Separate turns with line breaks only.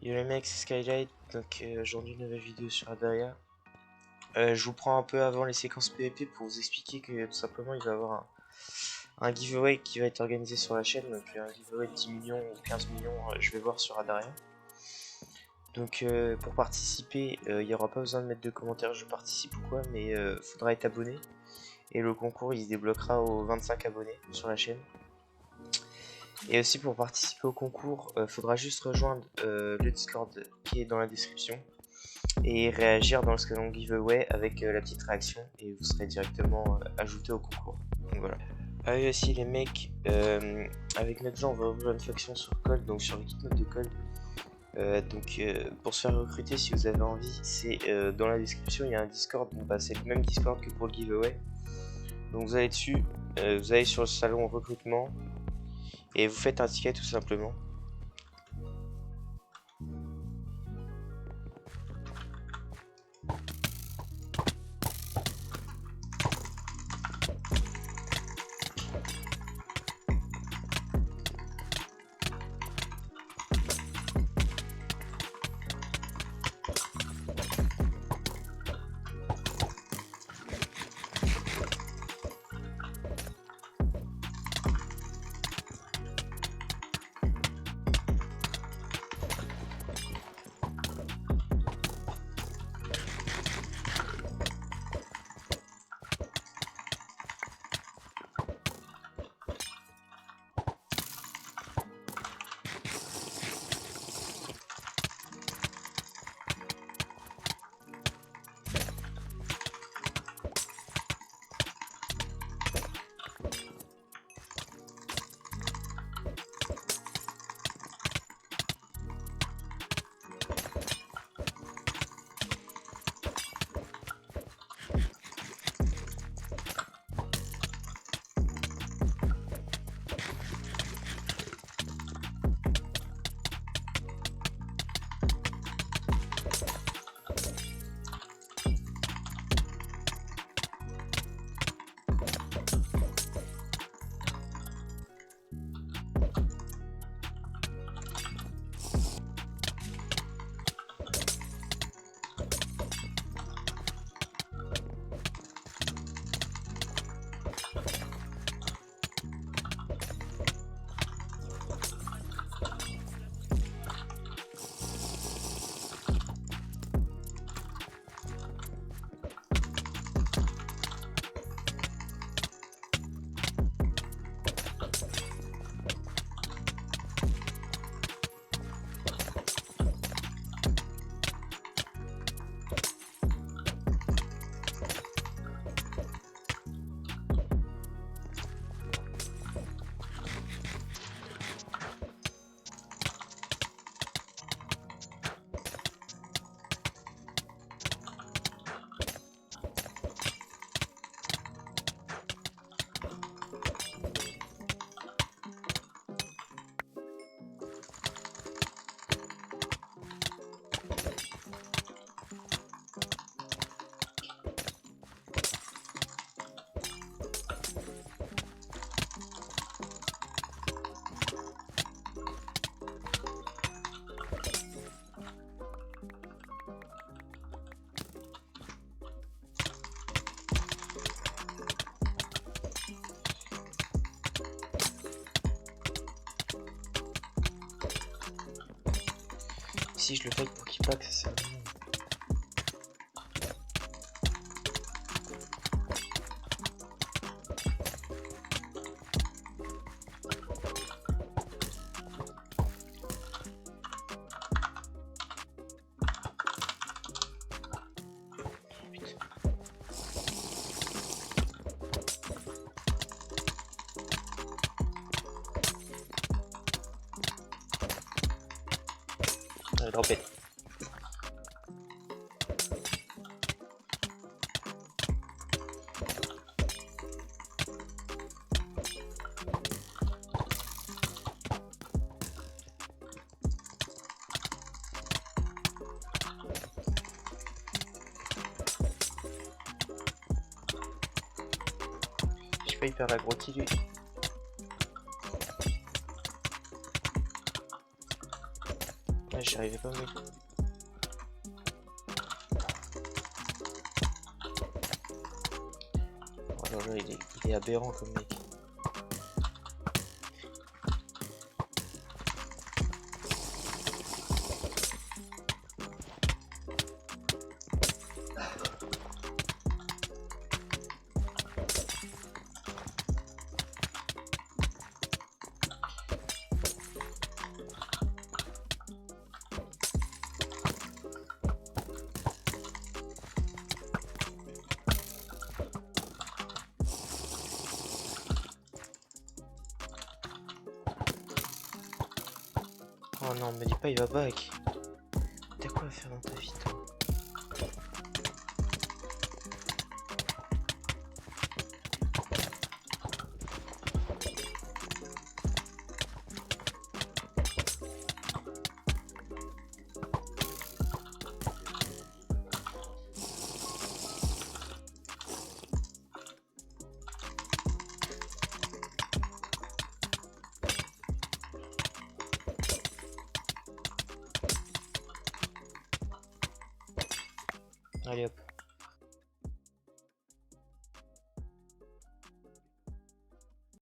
Yo les mecs, c'est Skylight, donc aujourd'hui une nouvelle vidéo sur Adaria. Je vous prends un peu avant les séquences PvP pour vous expliquer que tout simplement il va y avoir un giveaway qui va être organisé sur la chaîne, donc un giveaway de 10 millions ou 15 millions, je vais voir sur Adaria. Donc pour participer, il n'y aura pas besoin de mettre de commentaires je participe ou quoi, mais faudra être abonné. Et le concours il se débloquera aux 25 abonnés sur la chaîne. Et aussi pour participer au concours, faudra juste rejoindre le Discord qui est dans la description et réagir dans le salon giveaway avec la petite réaction et vous serez directement ajouté au concours. Donc voilà. Ah oui aussi les mecs, avec notre jeu on va ouvrir une faction sur Cold, donc sur l'équipe mode de Cold. Pour se faire recruter si vous avez envie, c'est dans la description il y a un Discord, bon, bah, c'est le même Discord que pour le giveaway. Donc vous allez dessus, vous allez sur le salon recrutement et vous faites un ticket tout simplement. Si je le fais pour qu'il pack, ça sert à rien. Dropper. J'ai failli perdre la gros kill. Ouais, j'y arrivais pas, mais... Oh là là, il est aberrant comme mec. Oh non, me dis pas il va back. T'as quoi à faire dans ta vie, toi? Allez hop.